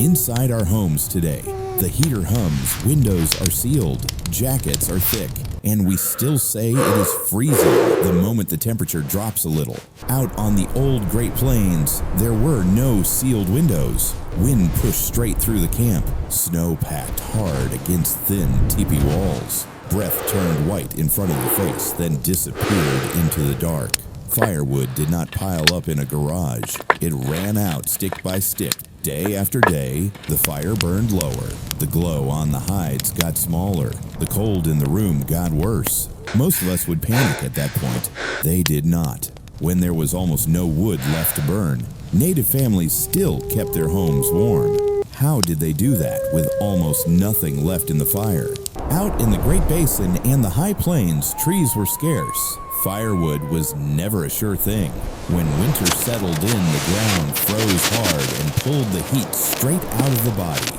Inside our homes today, the heater hums, windows are sealed, jackets are thick, and we still say it is freezing the moment the temperature drops a little. Out on the old Great Plains, there were no sealed windows. Wind pushed straight through the camp, snow packed hard against thin teepee walls. Breath turned white in front of the face, then disappeared into the dark. Firewood did not pile up in a garage. It ran out stick by stick. Day after day, the fire burned lower. The glow on the hides got smaller. The cold in the room got worse. Most of us would panic at that point. They did not. When there was almost no wood left to burn, Native families still kept their homes warm. How did they do that with almost nothing left in the fire? Out in the Great Basin and the High Plains, trees were scarce. Firewood was never a sure thing. When winter settled in, the ground froze hard and pulled the heat straight out of the body.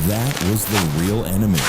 That was the real enemy.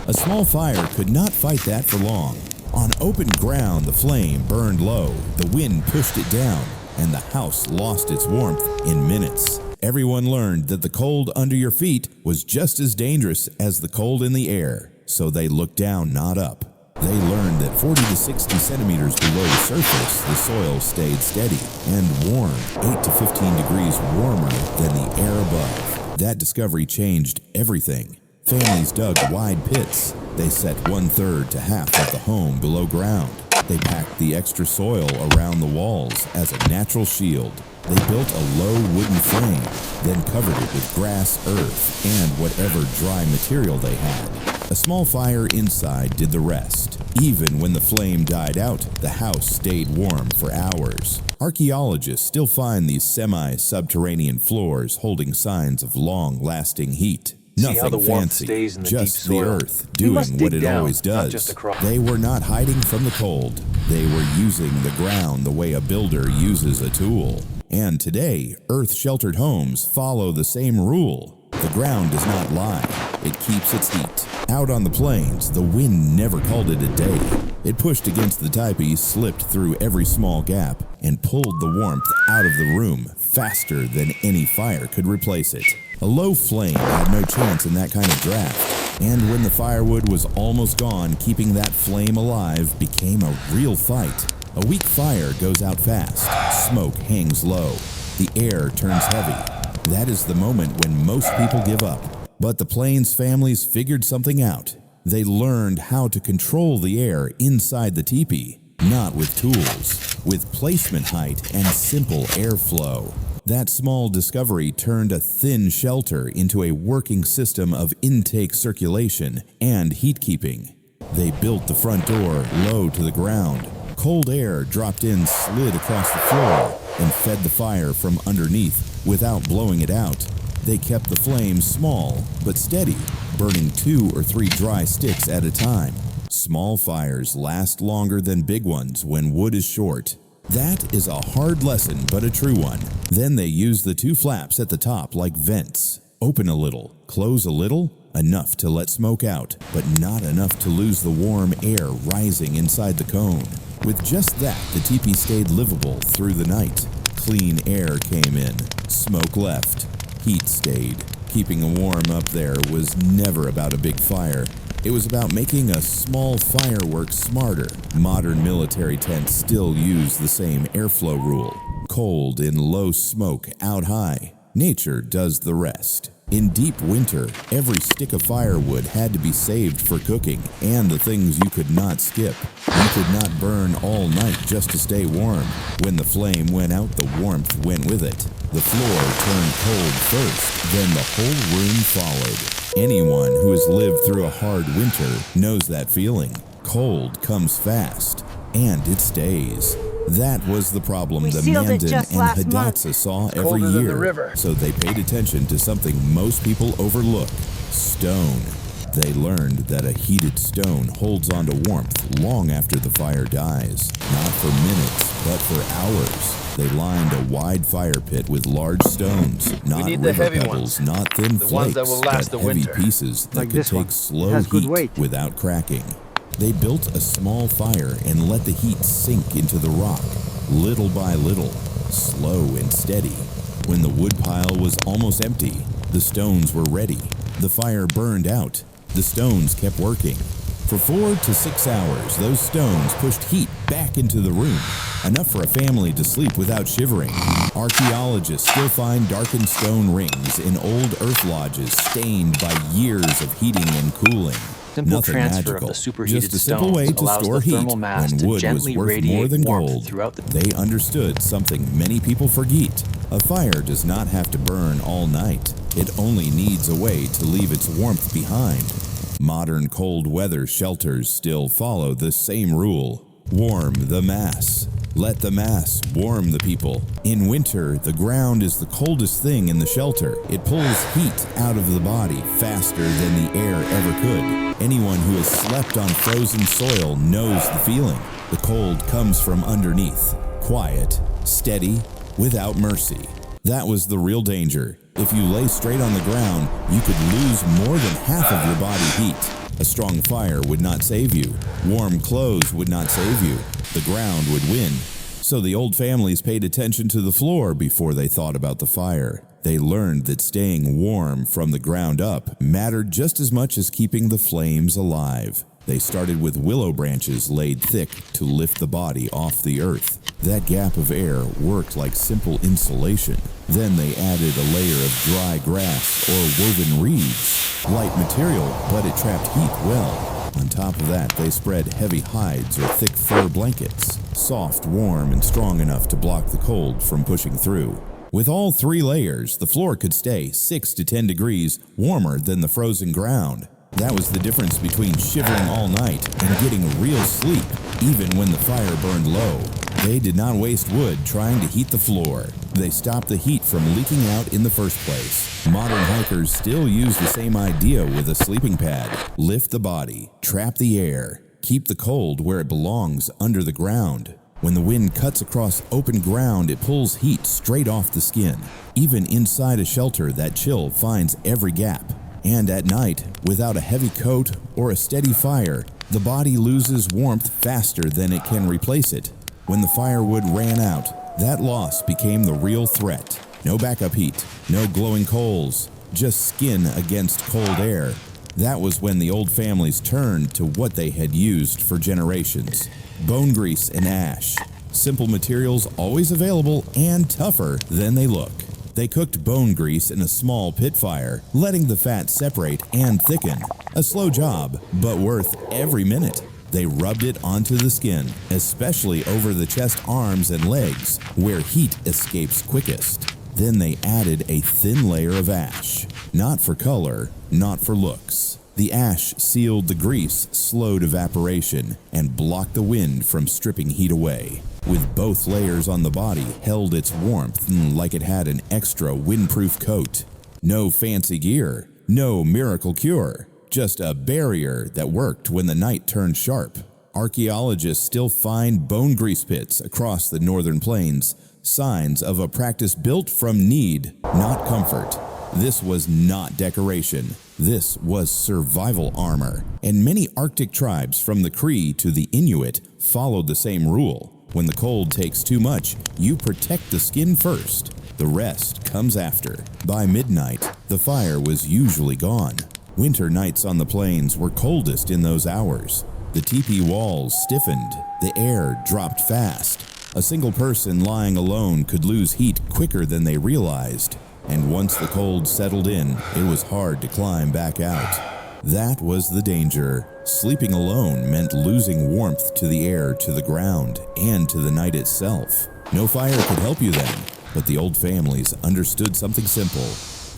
A small fire could not fight that for long. On open ground, the flame burned low, the wind pushed it down, and the house lost its warmth in minutes. Everyone learned that the cold under your feet was just as dangerous as the cold in the air, so they looked down, not up. They learned that 40 to 60 centimeters below the surface, the soil stayed steady and warm, 8 to 15 degrees warmer than the air above. That discovery changed everything. Families dug wide pits. They set 1/3 to half of the home below ground. They packed the extra soil around the walls as a natural shield. They built a low wooden frame, then covered it with grass, earth, and whatever dry material they had. A small fire inside did the rest. Even when the flame died out, the house stayed warm for hours. Archaeologists still find these semi-subterranean floors holding signs of long-lasting heat. Nothing fancy, just the earth doing what it always does. They were not hiding from the cold. They were using the ground the way a builder uses a tool. And today, earth-sheltered homes follow the same rule. The ground does not lie. It keeps its heat. Out on the plains, the wind never called it a day. It pushed against the Tipis, slipped through every small gap, and pulled the warmth out of the room faster than any fire could replace it. A low flame had no chance in that kind of draft. And when the firewood was almost gone, keeping that flame alive became a real fight. A weak fire goes out fast. Smoke hangs low. The air turns heavy. That is the moment when most people give up. But the Plains families figured something out. They learned how to control the air inside the teepee, not with tools, with placement height and simple airflow. That small discovery turned a thin shelter into a working system of intake circulation and heat keeping. They built the front door low to the ground. Cold air dropped in, slid across the floor, and fed the fire from underneath without blowing it out. They kept the flames small but steady, burning 2 or 3 dry sticks at a time. Small fires last longer than big ones when wood is short. That is a hard lesson, but a true one. Then they use the 2 flaps at the top like vents. Open a little, close a little, enough to let smoke out, but not enough to lose the warm air rising inside the cone. With just that, the teepee stayed livable through the night. Clean air came in, smoke left, heat stayed. Keeping warm up there was never about a big fire. It was about making a small firework smarter. Modern military tents still use the same airflow rule. Cold in low smoke out high. Nature does the rest. In deep winter, every stick of firewood had to be saved for cooking and the things you could not skip. You could not burn all night just to stay warm. When the flame went out, the warmth went with it. The floor turned cold first, then the whole room followed. Anyone who has lived through a hard winter knows that feeling. Cold comes fast, and it stays. That was the problem the Mandan and Hidatsa saw every year, so they paid attention to something most people overlook: stone. They learned that a heated stone holds on to warmth long after the fire dies. Not for minutes, but for hours. They lined a wide fire pit with large stones, not river pebbles, not thin flakes, but heavy pieces that could take slow heat without cracking. They built a small fire and let the heat sink into the rock, little by little, slow and steady. When the wood pile was almost empty, The stones were ready. The fire burned out. The stones kept working. For 4 to 6 hours, those stones pushed heat back into the room, enough for a family to sleep without shivering. Archaeologists still find darkened stone rings in old earth lodges stained by years of heating and cooling. Simple Nothing transfer magical, of the superheated just a simple stones way to allows store the heat thermal mass when to wood was gently worth more radiate than warmth gold. throughout the. They understood something many people forget. A fire does not have to burn all night. It only needs a way to leave its warmth behind. Modern cold weather shelters still follow the same rule. Warm the mass. Let the mass warm the people. In winter, the ground is the coldest thing in the shelter. It pulls heat out of the body faster than the air ever could. Anyone who has slept on frozen soil knows the feeling. The cold comes from underneath. Quiet, steady, without mercy. That was the real danger. If you lay straight on the ground, you could lose more than half of your body heat. A strong fire would not save you. Warm clothes would not save you. The ground would win. So the old families paid attention to the floor before they thought about the fire. They learned that staying warm from the ground up mattered just as much as keeping the flames alive. They started with willow branches laid thick to lift the body off the earth. That gap of air worked like simple insulation. Then they added a layer of dry grass or woven reeds. Light material, but it trapped heat well. On top of that, they spread heavy hides or thick fur blankets, soft, warm, and strong enough to block the cold from pushing through. With all 3 layers, the floor could stay 6 to 10 degrees warmer than the frozen ground. That was the difference between shivering all night and getting real sleep, even when the fire burned low. They did not waste wood trying to heat the floor. They stopped the heat from leaking out in the first place. Modern hikers still use the same idea with a sleeping pad. Lift the body, trap the air, keep the cold where it belongs, under the ground. When the wind cuts across open ground, it pulls heat straight off the skin. Even inside a shelter, that chill finds every gap. And at night, without a heavy coat or a steady fire, the body loses warmth faster than it can replace it. When the firewood ran out, that loss became the real threat. No backup heat, no glowing coals, just skin against cold air. That was when the old families turned to what they had used for generations: bone grease and ash. Simple materials always available and tougher than they look. They cooked bone grease in a small pit fire, letting the fat separate and thicken. A slow job, but worth every minute. They rubbed it onto the skin, especially over the chest, arms, and legs, where heat escapes quickest. Then they added a thin layer of ash. Not for color, not for looks. The ash sealed the grease, slowed evaporation, and blocked the wind from stripping heat away. With both layers on the body, held its warmth like it had an extra windproof coat. No fancy gear, no miracle cure, just a barrier that worked when the night turned sharp. Archaeologists still find bone grease pits across the northern plains, signs of a practice built from need, not comfort. This was not decoration. This was survival armor, and many Arctic tribes from the Cree to the Inuit followed the same rule. When the cold takes too much, you protect the skin first. The rest comes after. By midnight, the fire was usually gone. Winter nights on the plains were coldest in those hours. The teepee walls stiffened. The air dropped fast. A single person lying alone could lose heat quicker than they realized. And once the cold settled in, it was hard to climb back out. That was the danger. Sleeping alone meant losing warmth to the air, to the ground, and to the night itself. No fire could help you then, but the old families understood something simple.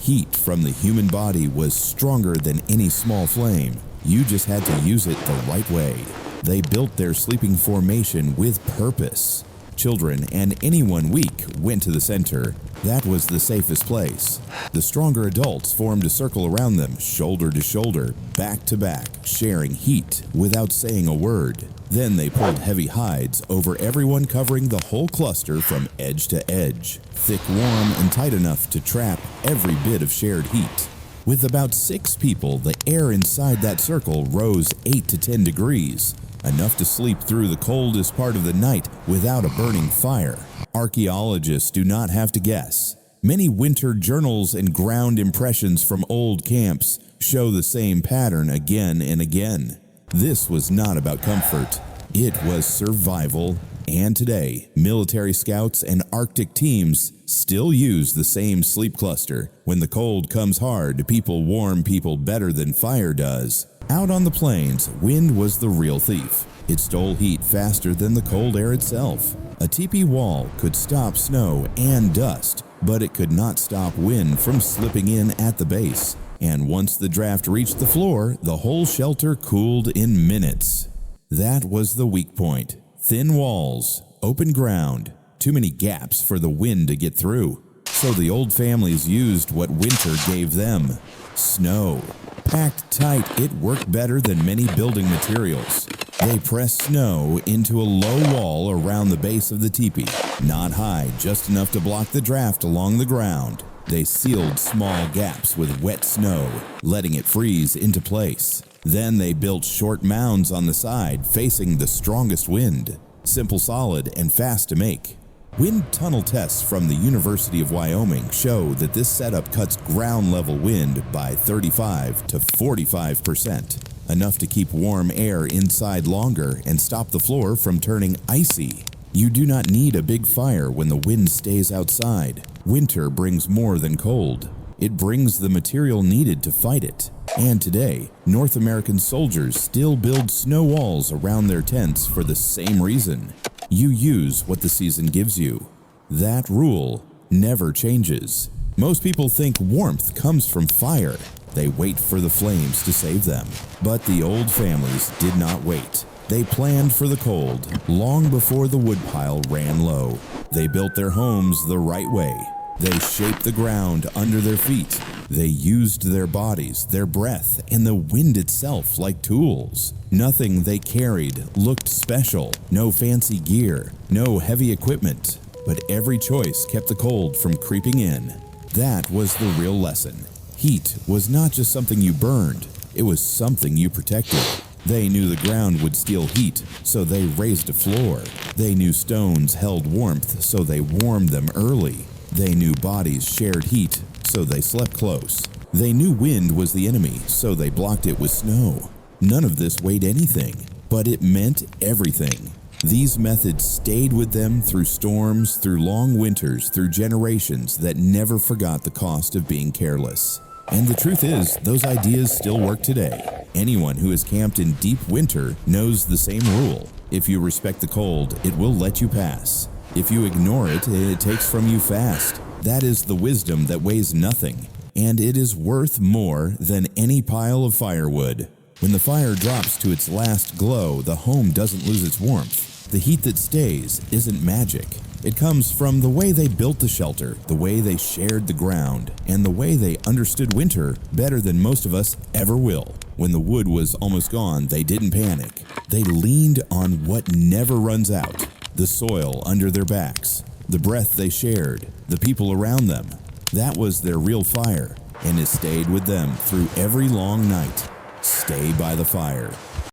Heat from the human body was stronger than any small flame. You just had to use it the right way. They built their sleeping formation with purpose. Children and anyone weak went to the center. That was the safest place. The stronger adults formed a circle around them, shoulder to shoulder, back to back, sharing heat without saying a word. Then they pulled heavy hides over everyone, covering the whole cluster from edge to edge. Thick, warm, and tight enough to trap every bit of shared heat. With about 6 people, the air inside that circle rose 8 to 10 degrees. Enough to sleep through the coldest part of the night without a burning fire. Archaeologists do not have to guess. Many winter journals and ground impressions from old camps show the same pattern again and again. This was not about comfort. It was survival. And today, military scouts and Arctic teams still use the same sleep cluster. When the cold comes hard, people warm people better than fire does. Out on the plains, wind was the real thief. It stole heat faster than the cold air itself. A teepee wall could stop snow and dust, but it could not stop wind from slipping in at the base. And once the draft reached the floor, the whole shelter cooled in minutes. That was the weak point. Thin walls, open ground, too many gaps for the wind to get through. So the old families used what winter gave them: snow. Packed tight, it worked better than many building materials. They pressed snow into a low wall around the base of the teepee, not high, just enough to block the draft along the ground. They sealed small gaps with wet snow, letting it freeze into place. Then they built short mounds on the side facing the strongest wind. Simple, solid, and fast to make. Wind tunnel tests from the University of Wyoming show that this setup cuts ground level wind by 35 to 45%, enough to keep warm air inside longer and stop the floor from turning icy. You do not need a big fire when the wind stays outside. Winter brings more than cold. It brings the material needed to fight it. And today, North American soldiers still build snow walls around their tents for the same reason. You use what the season gives you. That rule never changes. Most people think warmth comes from fire. They wait for the flames to save them. But the old families did not wait. They planned for the cold long before the woodpile ran low. They built their homes the right way. They shaped the ground under their feet. They used their bodies, their breath, and the wind itself like tools. Nothing they carried looked special. No fancy gear, no heavy equipment. But every choice kept the cold from creeping in. That was the real lesson. Heat was not just something you burned. It was something you protected. They knew the ground would steal heat, so they raised a floor. They knew stones held warmth, so they warmed them early. They knew bodies shared heat, so they slept close. They knew wind was the enemy, so they blocked it with snow. None of this weighed anything, but it meant everything. These methods stayed with them through storms, through long winters, through generations that never forgot the cost of being careless. And the truth is, those ideas still work today. Anyone who has camped in deep winter knows the same rule. If you respect the cold, it will let you pass. If you ignore it, it takes from you fast. That is the wisdom that weighs nothing, and it is worth more than any pile of firewood. When the fire drops to its last glow, the home doesn't lose its warmth. The heat that stays isn't magic. It comes from the way they built the shelter, the way they shared the ground, and the way they understood winter better than most of us ever will. When the wood was almost gone, they didn't panic. They leaned on what never runs out: the soil under their backs, the breath they shared, the people around them. That was their real fire, and it stayed with them through every long night. Stay by the fire.